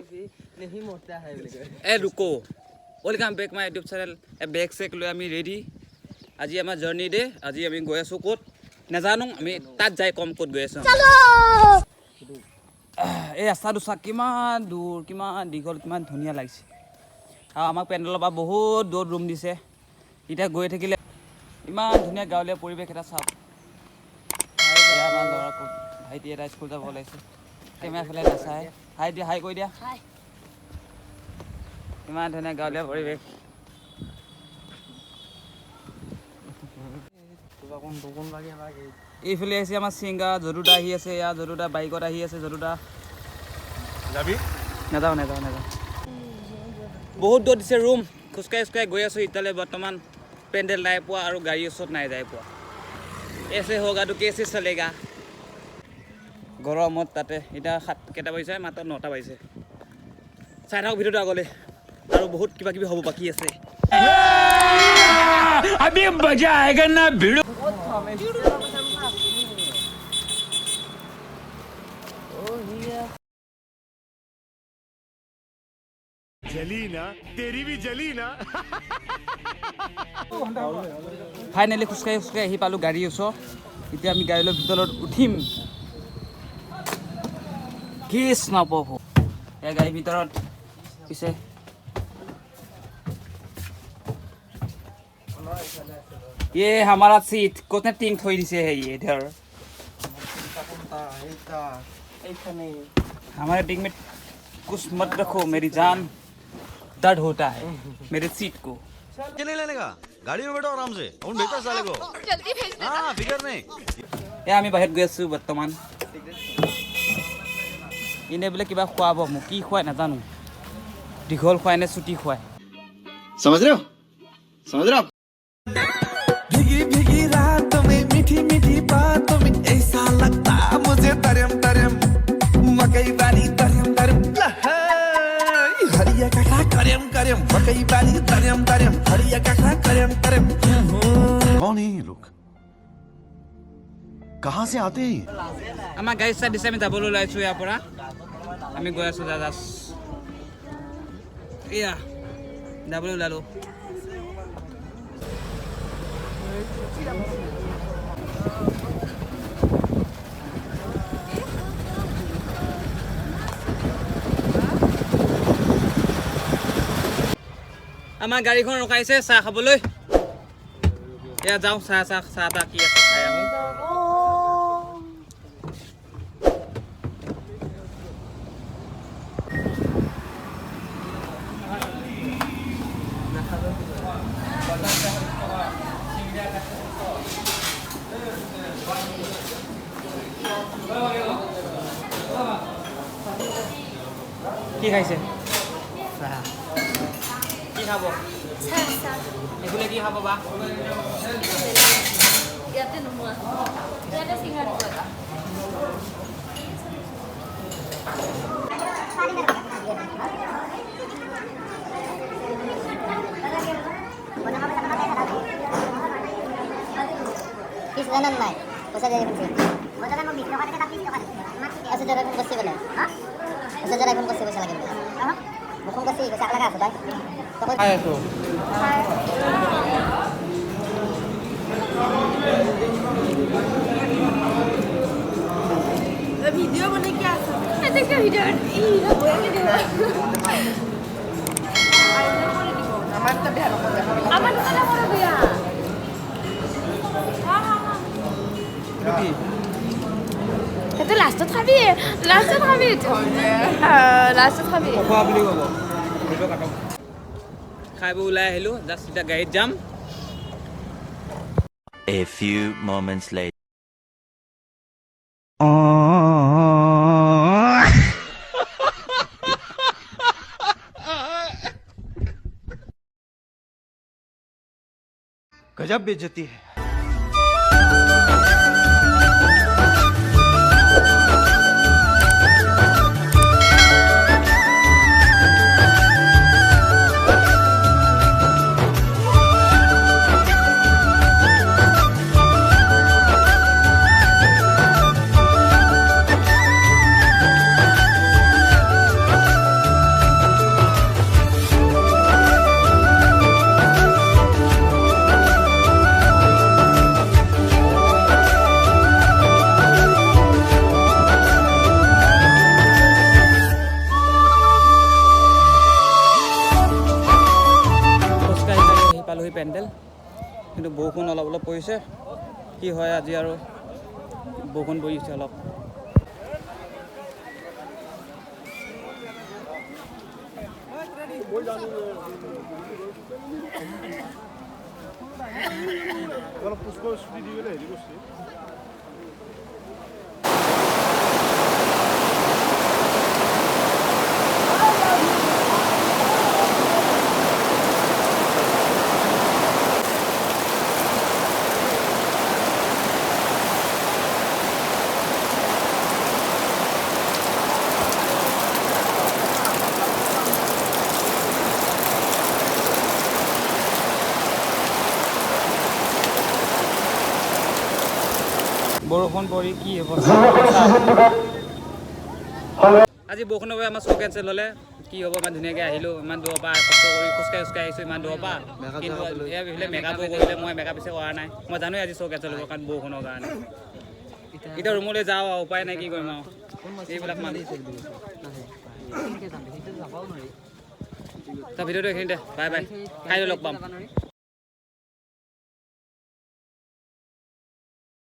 नहीं मोड़ता है ए रुको welcome back my YouTube channel ए बेग सेक লৈ আমি ৰেডি আজি আমাৰ জাৰ্নি ডে আজি আমি গৈ আছো ক'ত নাজানো আমি তাত যাই কম ক'ত গৈ আছো চলো এই ৰাস্তাটো চাক কিমান দূৰ কিমান দীঘল কিমান ধুনীয়া লাগিছে আৰু আমাক পেণ্ডেলৰ পৰা বহুত দূৰ ৰুম দিছে এতিয়া গৈ থাকিলে ইমান ধুনীয়া গাঁৱলীয়া পৰিৱেশ এটা চাওক আমাৰ ল'ৰা ভাইটি এটা স্কুল যাব ওলাইছে কেমেৰা ফেলে নাচায় হাই দিয়া হাই কৈ দিয়া ইমান ধুনীয়া গাঁৱলীয়া পৰিৱেশ এইফালে আছে আমাৰ চিংগা জৰুদা আহি আছে ইয়াৰ জৰুদা বাইকত আহি আছে জৰুদা যাবি নাযাওঁ নাযাওঁ নাযাওঁ বহুত দূৰ দিছে ৰুম খোজকাঢ়ি গৈ আছোঁ এতিয়ালৈ বৰ্তমান পেণ্ডেল নাই পোৱা আৰু গাড়ী ওচৰত নাই যাই পোৱা এছে হোগা তো কেছে চলেগা গৰমত তাতে এতিয়া কেইটা বাজিছে মাত্ৰ 9টা বাজিছে চাই থাকক ভিডিঅ'টো আগলৈ আৰু বহুত কিবা কিবি হ'ব বাকী আছে अभी मजा आएगा ना भिड़ो जली ना तेरी भी जली ना ফাইনেলি খোজকাঢ়ি আহি পালোঁ গাড়ী ওচৰ এতিয়া আমি গাড়ীলৈ ভিতৰত উঠিম কৃষ্ণ প্ৰভু এই গাড়ীৰ ভিতৰত পিছে ये हमारा सीट कितने टिंग थोड़ी दिसे है ये इधर हमारे टिंग में कुछ मत रखो मेरी जान दर्द होता है मेरे सीट को नहीं लेने का गाड़ी में बैठो आराम से उन भेजो साले को जल्दी भेजना हाँ फिकर नहीं ये আমি বাহিৰত গৈ আছোঁ বৰ্তমান ইনে বোলে কিবা খুৱাব মোক কি খুৱাই নাজানো দীঘল খুৱাই নে চুটি খুৱাই समझ रहे हो भीगी भीगी रातों में मीठी मीठी बातों में ऐसा लगता मुझे तरम तरम मकई वाली तरम तरम हरिया का करम करम मकई वाली तरम तरम हरिया का करम करम कौन है ये लोग कहाँ से आते हैं আমাৰ গাড়ী চাই দিছে আমি যাবলৈ ওলাইছোঁ ইয়াৰ পৰা আমি গৈ আছোঁ দাদা এয়া যাবলৈ ওলালোঁ আমাৰ গাড়ীখন ৰখাইছে চাহ খাবলৈ এয়া যাওঁ চাহ তাহ কি আছে খাই আহোঁ কি খাইছে কি খাব এইফালে কি খাব বা ইয়াতে নোহোৱা ইয়াতে সিংহাৰি লগা Please ganan mai. Basta jadi kunci. Basta kan mau bikin kan tapi kan. Asa jara kun kasi bala. Ha? Asa jara kun kasi basa lagi. Ha? Bukan kasi basa laga sudah. Hai tu. Video बने क्या मैं देख video ई बोल के আমার তো ভালো করে আমার তো না করে দিয়া এটা লাস্ট খাবি লাস্ট খাবি খোৱা বুলি ক'ব ভিডিঅ' কাটক খাই বৈ ওলাই আহিলোঁ জাষ্ট এতিয়া গাড়ীত যাম A few moments later गजब बेइज्जती है কিন্তু বৰষুণ অলপ অলপ পৰিছে কি হয় আজি আৰু বৰষুণ পৰিছে অলপ অলপ পুষ্কৰ স্কুটি দি গ'লে হেৰি কৰিছে বৰষুণ পৰি কি হ'ব আজি বৰষুণৰ বাবে আমাৰ শ্ব' কেঞ্চেল হ'লে কি হ'ব ইমান ধুনীয়াকৈ আহিলোঁ ইমান দূৰৰ পৰা কষ্ট কৰি খোজকাঢ়ি আহিছোঁ ইমান দূৰৰ পৰা কিন্তু এয়া বিফলে মেকআপো কৰিলে মই মেকআপ পিছে কৰা নাই মই জানোৱেই আজি শ্ব' কেঞ্চেল হ'ব কাৰণ বৰষুণৰ কাৰণে এতিয়া ৰুমলৈ যাওঁ আৰু উপায় নাই কি কৰিম আৰু এইবিলাক মানুহ ভিডিঅ'টো এইখিনিতে বাই বাই কাইলৈ লগ পাম